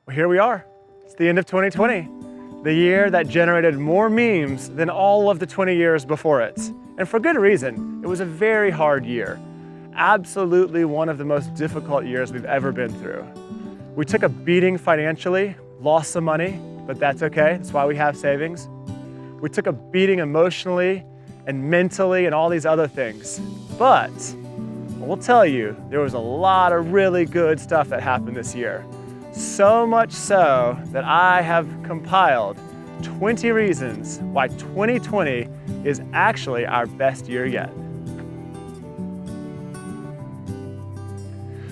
Well, here we are. It's the end of 2020, the year that generated more memes than all of the 20 years before it. And for good reason. It was a very hard year. Absolutely one of the most difficult years we've ever been through. We took a beating financially, lost some money, but that's okay. That's why we have savings. We took a beating emotionally and mentally and all these other things. But we'll tell you, there was a lot of really good stuff that happened this year. So much so that I have compiled 20 reasons why 2020 is actually our best year yet.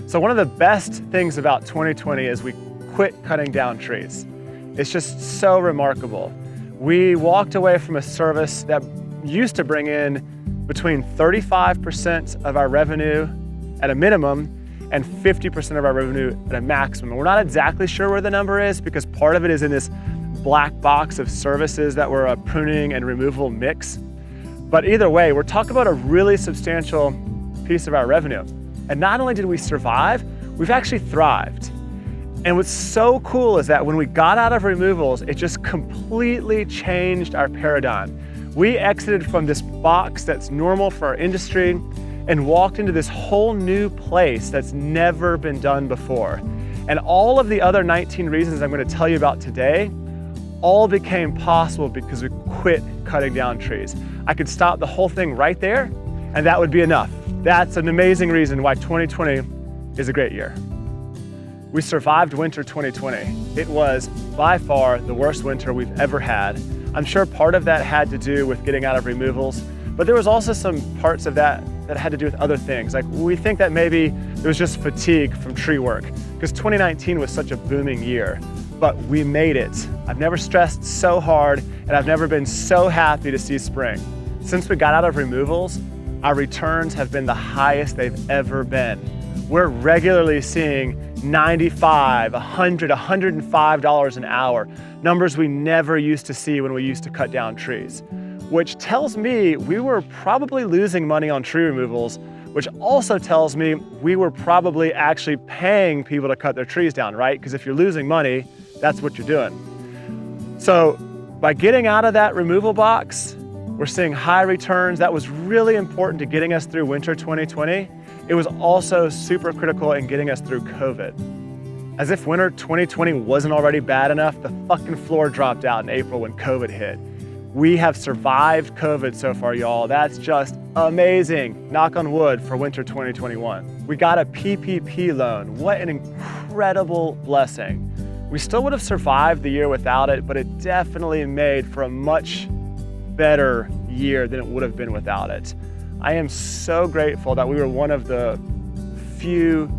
So one of the best things about 2020 is we quit cutting down trees. It's just so remarkable. We walked away from a service that used to bring in between 35% of our revenue at a minimum and 50% of our revenue at a maximum. We're not exactly sure where the number is because part of it is in this black box of services that were a pruning and removal mix. But either way, we're talking about a really substantial piece of our revenue. And not only did we survive, we've actually thrived. And what's so cool is that when we got out of removals, it just completely changed our paradigm. We exited from this box that's normal for our industry and walked into this whole new place that's never been done before. And all of the other 19 reasons I'm going to tell you about today all became possible because we quit cutting down trees. I could stop the whole thing right there, and that would be enough. That's an amazing reason why 2020 is a great year. We survived winter 2020. It was by far the worst winter we've ever had. I'm sure part of that had to do with getting out of removals, but there was also some parts of that had to do with other things. Like we think that maybe there was just fatigue from tree work because 2019 was such a booming year, but we made it. I've never stressed so hard and I've never been so happy to see spring. Since we got out of removals, our returns have been the highest they've ever been. We're regularly seeing $95, $100, $105 an hour, numbers we never used to see when we used to cut down trees, which tells me we were probably losing money on tree removals, which also tells me we were probably actually paying people to cut their trees down, right? Because if you're losing money, that's what you're doing. So by getting out of that removal box, we're seeing high returns. That was really important to getting us through winter 2020. It was also super critical in getting us through COVID. As if winter 2020 wasn't already bad enough, the fucking floor dropped out in April when COVID hit. We have survived COVID so far, y'all. That's just amazing. Knock on wood for winter 2021. We got a PPP loan. What an incredible blessing. We still would have survived the year without it, but it definitely made for a much better year than it would have been without it. I am so grateful that we were one of the few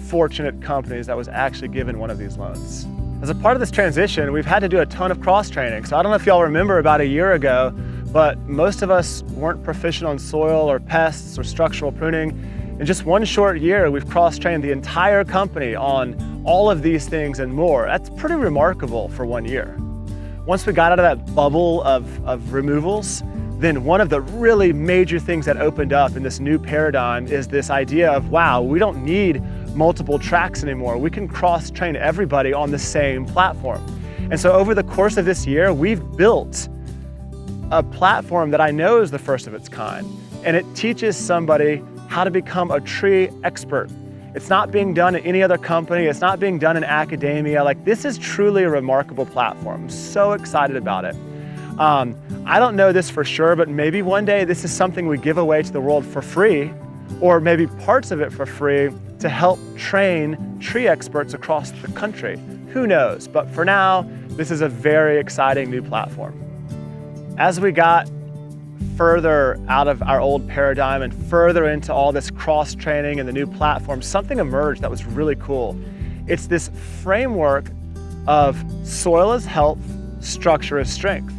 fortunate companies that was actually given one of these loans. As a part of this transition, we've had to do a ton of cross-training. So I don't know if y'all remember about a year ago, but most of us weren't proficient on soil or pests or structural pruning. In just one short year, we've cross-trained the entire company on all of these things and more. That's pretty remarkable for 1 year. Once we got out of that bubble of removals, then one of the really major things that opened up in this new paradigm is this idea of, wow, we don't need multiple tracks anymore. We can cross-train everybody on the same platform. And so over the course of this year, we've built a platform that I know is the first of its kind. And it teaches somebody how to become a tree expert. It's not being done at any other company. It's not being done in academia. Like, this is truly a remarkable platform. I'm so excited about it. I don't know this for sure, but maybe one day this is something we give away to the world for free, or maybe parts of it for free to help train tree experts across the country. Who knows? But for now, this is a very exciting new platform. As we got further out of our old paradigm and further into all this cross-training and the new platform, something emerged that was really cool. It's this framework of soil as health, structure as strength.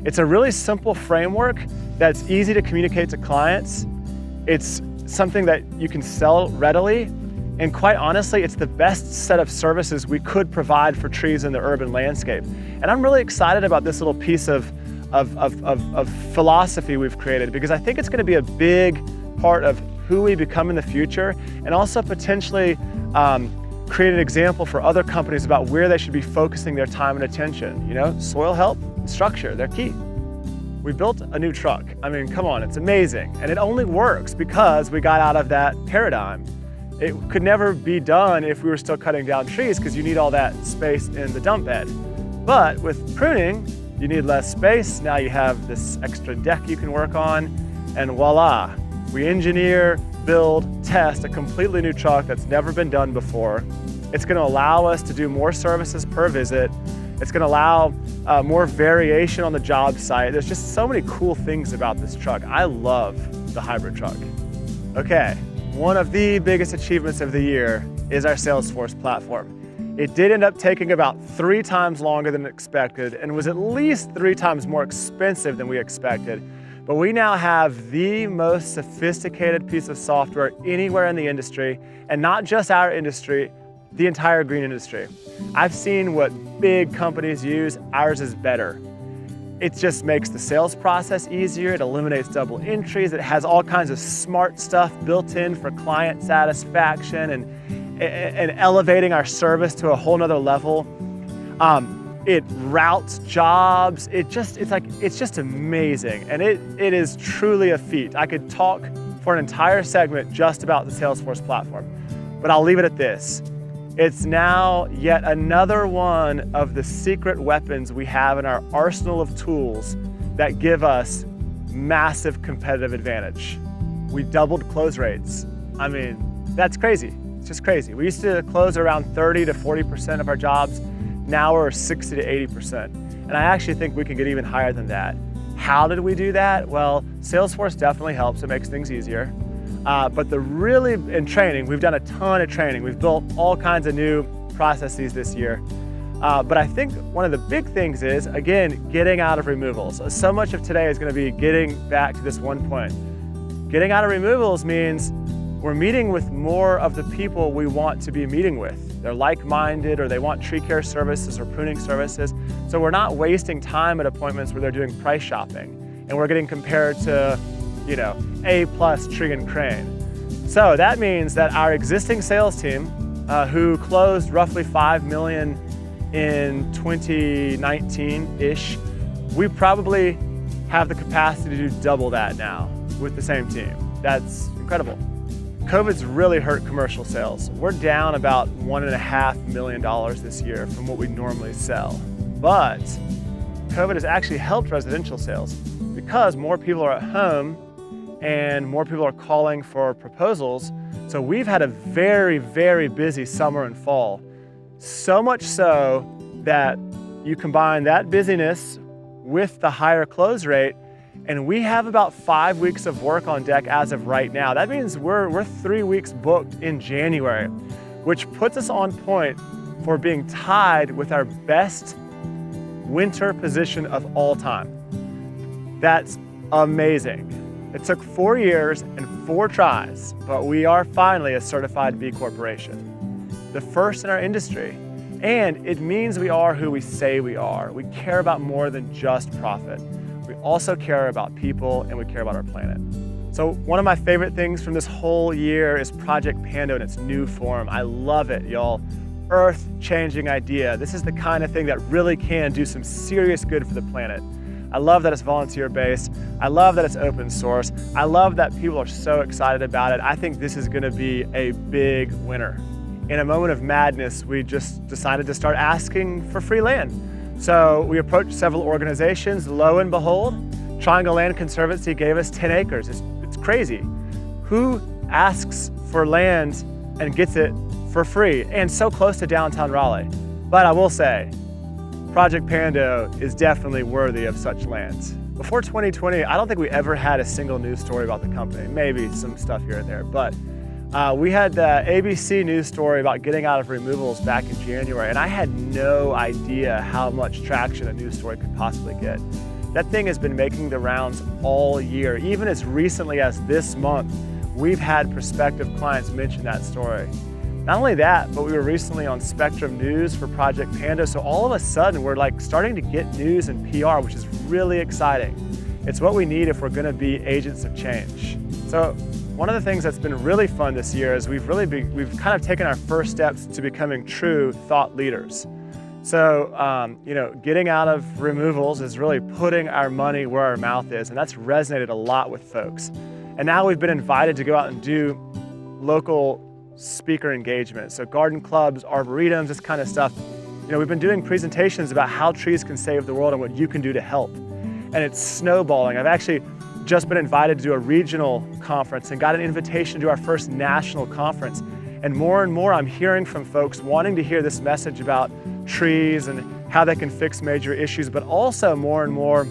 It's a really simple framework that's easy to communicate to clients. It's something that you can sell readily. And quite honestly, it's the best set of services we could provide for trees in the urban landscape. And I'm really excited about this little piece of philosophy we've created, because I think it's going to be a big part of who we become in the future, and also potentially create an example for other companies about where they should be focusing their time and attention. You know, soil health and structure, they're key. We built a new truck. I mean, come on, it's amazing. And it only works because we got out of that paradigm. It could never be done if we were still cutting down trees because you need all that space in the dump bed. But with pruning, you need less space. Now you have this extra deck you can work on, and voila. We engineer, build, test a completely new truck that's never been done before. It's gonna allow us to do more services per visit. It's gonna allow more variation on the job site. There's just so many cool things about this truck. I love the hybrid truck. Okay, one of the biggest achievements of the year is our Salesforce platform. It did end up taking about 3 times longer than expected and was at least 3 times more expensive than we expected. But we now have the most sophisticated piece of software anywhere in the industry, and not just our industry, the entire green industry. I've seen what big companies use, ours is better. It just makes the sales process easier, it eliminates double entries, it has all kinds of smart stuff built in for client satisfaction and elevating our service to a whole nother level. It routes jobs. It's just amazing. And it is truly a feat. I could talk for an entire segment just about the Salesforce platform, but I'll leave it at this. It's now yet another one of the secret weapons we have in our arsenal of tools that give us massive competitive advantage. We doubled close rates. I mean, that's crazy. It's just crazy. We used to close around 30 to 40% of our jobs. Now we're 60 to 80%. And I actually think we can get even higher than that. How did we do that? Well, Salesforce definitely helps. It makes things easier. But in training, we've done a ton of training. We've built all kinds of new processes this year. But I think one of the big things is, again, getting out of removals. So much of today is going to be getting back to this one point. Getting out of removals means we're meeting with more of the people we want to be meeting with. They're like-minded, or they want tree care services or pruning services. So we're not wasting time at appointments where they're doing price shopping and we're getting compared to, you know, A+ tree and crane. So that means that our existing sales team, who closed roughly 5 million in 2019-ish, we probably have the capacity to do double that now with the same team. That's incredible. COVID's really hurt commercial sales. We're down about $1.5 million this year from what we normally sell. But COVID has actually helped residential sales because more people are at home and more people are calling for proposals. So we've had a very, very busy summer and fall. So much so that you combine that busyness with the higher close rate, and we have about 5 weeks of work on deck as of right now. That means we're 3 weeks booked in January, which puts us on point for being tied with our best winter position of all time. That's amazing. It took 4 years and 4 tries, but we are finally a certified B Corporation, the first in our industry. And it means we are who we say we are. We care about more than just profit. We also care about people, and we care about our planet. So one of my favorite things from this whole year is Project Pando in its new form. I love it, y'all. Earth-changing idea. This is the kind of thing that really can do some serious good for the planet. I love that it's volunteer-based. I love that it's open source. I love that people are so excited about it. I think this is gonna be a big winner. In a moment of madness, we just decided to start asking for free land. So we approached several organizations. Lo and behold, Triangle Land Conservancy gave us 10 acres. It's crazy. Who asks for land and gets it for free and so close to downtown Raleigh? But I will say, Project Pando is definitely worthy of such lands. Before 2020, I don't think we ever had a single news story about the company. Maybe some stuff here and there, but we had the ABC news story about getting out of removals back in January, and I had no idea how much traction a news story could possibly get. That thing has been making the rounds all year. Even as recently as this month, we've had prospective clients mention that story. Not only that, but we were recently on Spectrum News for Project Pando, so all of a sudden we're like starting to get news and PR, which is really exciting. It's what we need if we're gonna be agents of change. So One of the things that's been really fun this year is we've kind of taken our first steps to becoming true thought leaders. So, getting out of removals is really putting our money where our mouth is, and that's resonated a lot with folks. And now we've been invited to go out and do local speaker engagement. So garden clubs, arboretums, this kind of stuff. We've been doing presentations about how trees can save the world and what you can do to help. And it's snowballing. I've actually just been invited to do a regional conference and got an invitation to our first national conference. And more I'm hearing from folks wanting to hear this message about trees and how they can fix major issues, but also more and more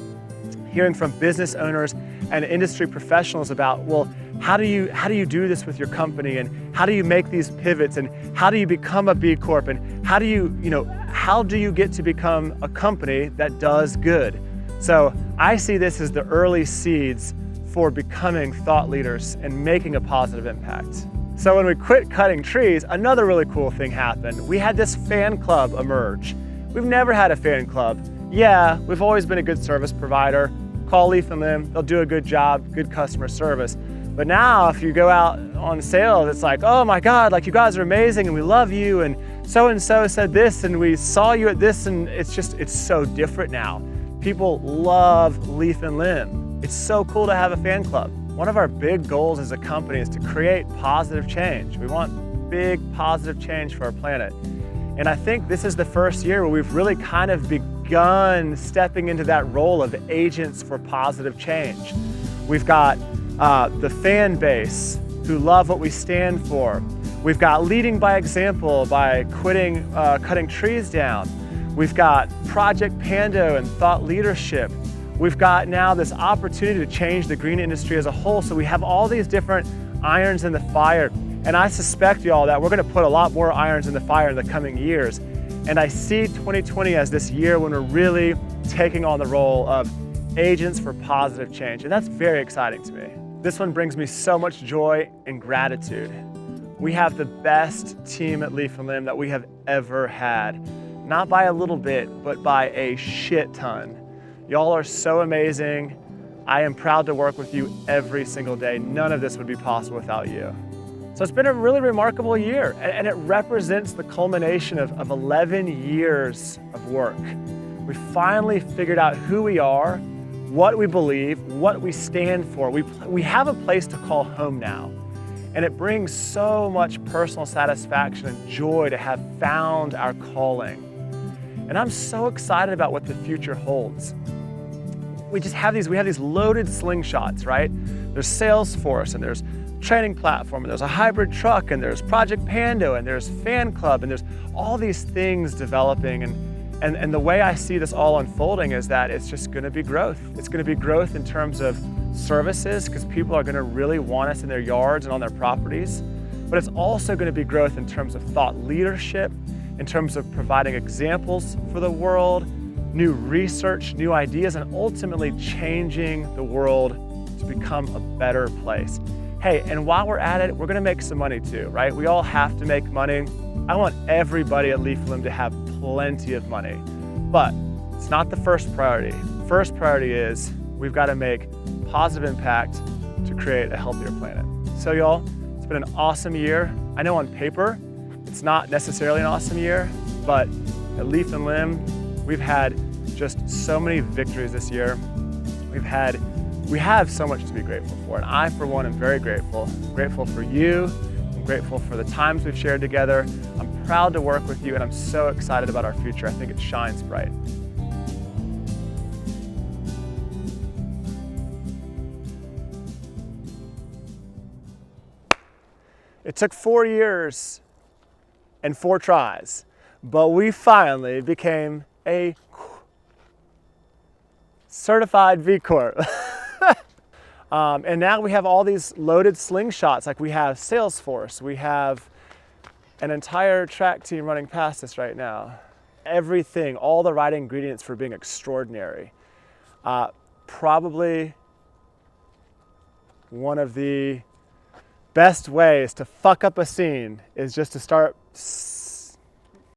hearing from business owners and industry professionals about, well, how do you do this with your company, and how do you make these pivots, and how do you become a B Corp, and how do you get to become a company that does good? So I see this as the early seeds for becoming thought leaders and making a positive impact. So when we quit cutting trees, another really cool thing happened. We had this fan club emerge. We've never had a fan club. Yeah, we've always been a good service provider. Call Leaf and Limb, they'll do a good job, good customer service. But now if you go out on sales, it's like, oh my God, like you guys are amazing and we love you, and so said this and we saw you at this, and it's so different now. People love Leaf and Limb. It's so cool to have a fan club. One of our big goals as a company is to create positive change. We want big positive change for our planet. And I think this is the first year where we've really kind of begun stepping into that role of agents for positive change. We've got the fan base who love what we stand for. We've got leading by example by quitting cutting trees down. We've got Project Pando and thought leadership. We've got now this opportunity to change the green industry as a whole. So we have all these different irons in the fire. And I suspect, y'all, that we're gonna put a lot more irons in the fire in the coming years. And I see 2020 as this year when we're really taking on the role of agents for positive change. And that's very exciting to me. This one brings me so much joy and gratitude. We have the best team at Leaf and Limb that we have ever had. Not by a little bit, but by a shit ton. Y'all are so amazing. I am proud to work with you every single day. None of this would be possible without you. So it's been a really remarkable year, and it represents the culmination of 11 years of work. We finally figured out who we are, what we believe, what we stand for. We have a place to call home now, and it brings so much personal satisfaction and joy to have found our calling. And I'm so excited about what the future holds. We have these loaded slingshots, right? There's Salesforce, and there's training platform, and there's a hybrid truck, and there's Project Pando, and there's Fan Club, and there's all these things developing. And the way I see this all unfolding is that it's just gonna be growth. It's gonna be growth in terms of services, because people are gonna really want us in their yards and on their properties. But it's also gonna be growth in terms of thought leadership, in terms of providing examples for the world, new research, new ideas, and ultimately changing the world to become a better place. Hey, and while we're at it, we're gonna make some money too, right? We all have to make money. I want everybody at Leaf and Limb to have plenty of money, but it's not the first priority. First priority is we've gotta make positive impact to create a healthier planet. So y'all, it's been an awesome year. I know on paper, it's not necessarily an awesome year, but at Leaf and Limb, we've had just so many victories this year. We have so much to be grateful for, and I, for one, am very grateful. I'm grateful for you. I'm grateful for the times we've shared together. I'm proud to work with you, and I'm so excited about our future. I think it shines bright. It took 4 years and 4 tries, but we finally became a certified V Corp. And now we have all these loaded slingshots. Like we have Salesforce, we have an entire track team running past us right now. Everything, all the right ingredients for being extraordinary. Probably one of the best ways to fuck up a scene is just to start